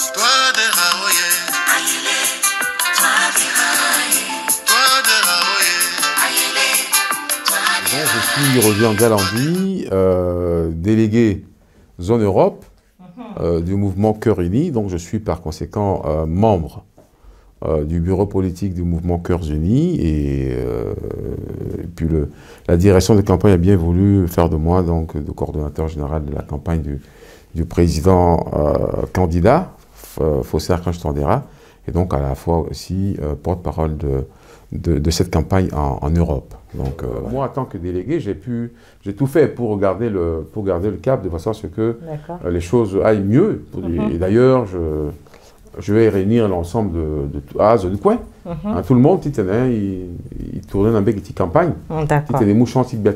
Je suis Roger Galandi, délégué zone Europe du mouvement Cœurs Unis. Donc je suis par conséquent membre du bureau politique du mouvement Cœurs Unis et puis la direction de campagne a bien voulu faire de moi donc le coordonnateur général de la campagne du président candidat Fossé Archange Touadéra et donc à la fois aussi porte-parole de cette campagne en Europe. Donc moi, en tant que délégué, j'ai tout fait pour garder le cap de façon à ce que les choses aillent mieux. Et d'ailleurs, je vais réunir l'ensemble de coin. Tout le monde, il tournait dans une petite campagne. Il des mouchants, il y a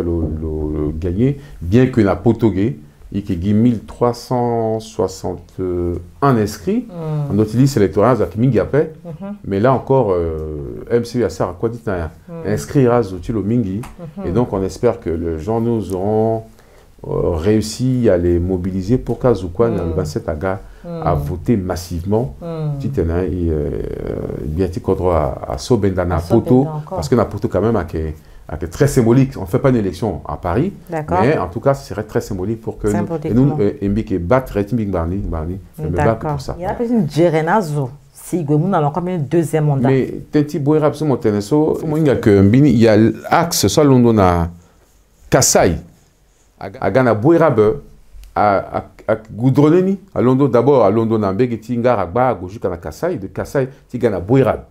le gagné, bien que la potogué. Il y a 1361 inscrits en notre liste électorale, mais là encore, MCU a quoi dit inscrire au Mingi. Et donc, on espère que les gens nous auront réussi à les mobiliser pour qu'Azoukouan, le 27 Aga, à voter massivement. Bien à Sobendana Poto, parce que la Poto, quand même, très symbolique. On ne fait pas une élection à Paris, mais en tout cas, ce serait très symbolique pour que nous battre pour ça. Il y a une Djerenazo. Si nous avons comme un deuxième mandat. Mais il y a l'axe sur London Kassai, à Ghana Bouirabe, à Goudroneni, à London d'abord, à London, à Begeti, à jusqu'à Kassai, de Kassai, Tigana Bouirabe.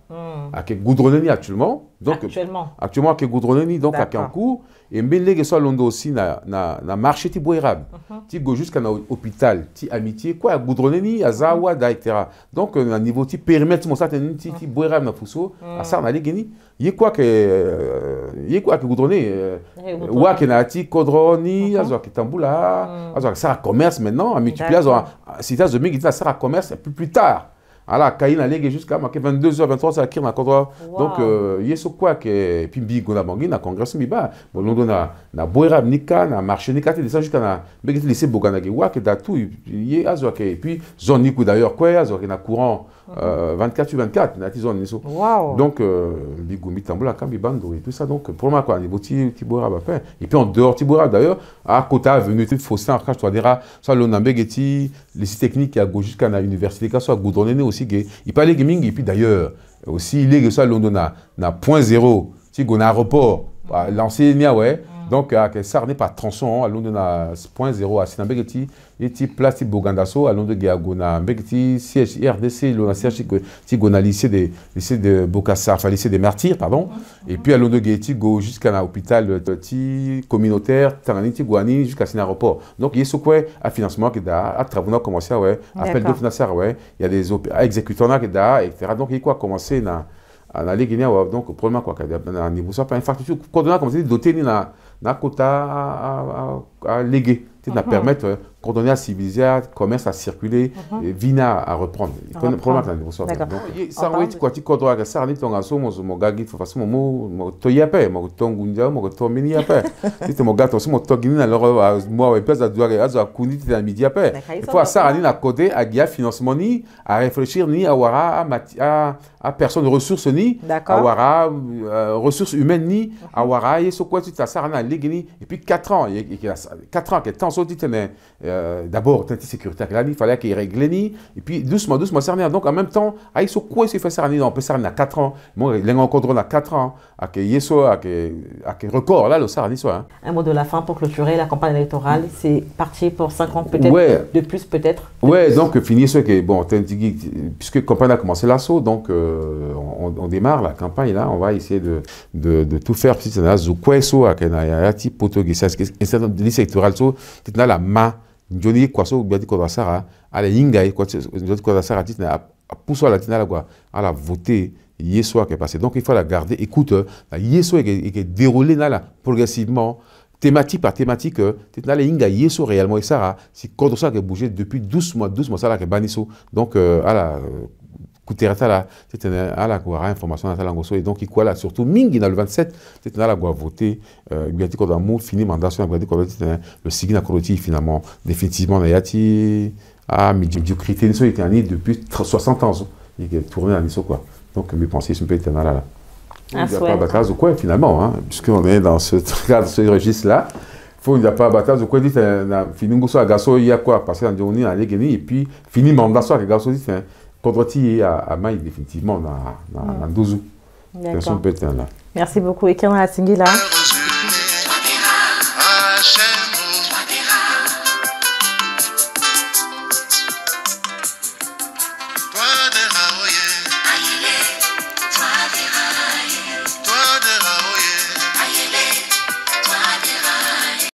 À Goudroneni actuellement. Donc, actuellement, à Goudroneni, donc à Kankou. Et Mbélé, soit London aussi, na marché ti Bouirabe. Ti go jusqu'à l'hôpital, ti amitié, quoi, à Goudroneni, à Zawada, etc. Donc, à niveau ti périmètre, mon satin, ti Bouirabe na Fousso, à ça, on a les Guéni. Il y a quoi que Goudroneni, ou à Kenati, Kodroni, à Zoa Kitamboula, à Zoa Sara Commerce maintenant, à multiplier, si tu as de Mégita, Sara Commerce, plus tard. Alors, Kaïna Légue jusqu'à 22h, 23h, ça qui m'a contrôlé. Donc, il y a ce quoi que. Puis, Bigo na Bangui, na congrès, Miba. Bon, London na Boira, Nika, na marché, Nika, tu descends jusqu'à na. Mais tu laisses Boganagi, Wak, Datou, il y a Azoak. Et puis, zone Nikou d'ailleurs, quoi, Azoak, na courant 24/24, na zone Nisso. Donc, Bigo, Mitamboula, Kambibando et tout ça. Donc, pour moi, quoi, niveau Tiboira, et puis en dehors, Tiboira d'ailleurs, à Kota, venu, Fossé Archange Touadéra, soit l'Onambegeti, les sites techniques qui a jusqu'à l'université, soit Goudronné aussi. Il parlait gaming et puis d'ailleurs aussi il est que ça London na point zéro si on a aéroport lancé ouais donc que ça n'est pas tronçon à London na point zéro à Sinambegeti et ti place Bogandaso à London Gagona Begeti siège RDC le siège que ti gona lycée de Bokassa enfin lycée des martyrs pardon et puis à London Geti go jusqu'à l'hôpital ti communautaire Tangani ti Guani jusqu'à Sin aéroport donc il y a ce quoi à financement qui da à travaux commencé ouais appel de financement ouais il y a des exécutants qui da etc donc il quoi commencer na Guinée donc probablement quoi na niveau ça pas infrastructure coordonner comme c'est doté na quota à léguer c'est à permettre coordonner à civiliser commerce à circuler vina à reprendre probablement na niveau ça donc ça ouais quoi tu coordonner ça ni tonga so mo gagi faut façon mo toyape mo tongunja mo tomini yape c'est mon gâteau so mo togini na leur moi ouais place à doire à kuni na midi yape il faut ça ni na côté à guia financement ni à réfléchir ni à wara à personne de ressources ni à wara ressources humaines ni à wara et ce quoi tu as ça na ligni et puis 4 ans il y a 4 ans que tant so d'abord tant sécurité il fallait qu'il règle ni et puis doucement cerner donc en même temps à ce quoi c'est fait ça on peut ça na 4 ans moi il encore dans 4 ans à que yeso à que record là le sarni soit un mot de la fin pour clôturer la campagne électorale c'est parti pour 5 ans peut-être de plus peut-être donc finir ce que bon puisque campagne a commencé l'assaut donc on démarre la campagne là on va essayer de tout faire si c'est là zo à que type portugais et c'est une liste électorale so tu la ma Johnny Kwaso bien dit quoi ça à la Yinga quoi ça dit na pousse la tina quoi à la voter yeso qui est passé donc il faut la garder écoute la yeso est déroulé là progressivement thématique par thématique tu na la Yinga yeso réellement et ça c'est quand ça qui a bougé depuis 12 mois ça là que baniso donc à la là, c'est à la quoi information à la et donc il quoi là surtout mingi dans le 27 c'est là la quoi voter bien dit qu'on a fini mandat sur le signe à finalement définitivement yati à médiocrité, ils étaient depuis 60 ans. Ils ont tourné à Nisso, quoi. Donc, mes pensées sont peut-être là. Il n'y a pas de bataille de quoi, finalement, hein, puisqu'on est dans ce registre-là. Il n'y a pas de bataille de quoi, dit, fini à Gasso, il y a quoi, passer dans Dioni, à Legeni, et puis, fini mandat, soit que Gasso dit, contre-ti à Maï, définitivement, dans 12 ans. Merci beaucoup, Eken Singila.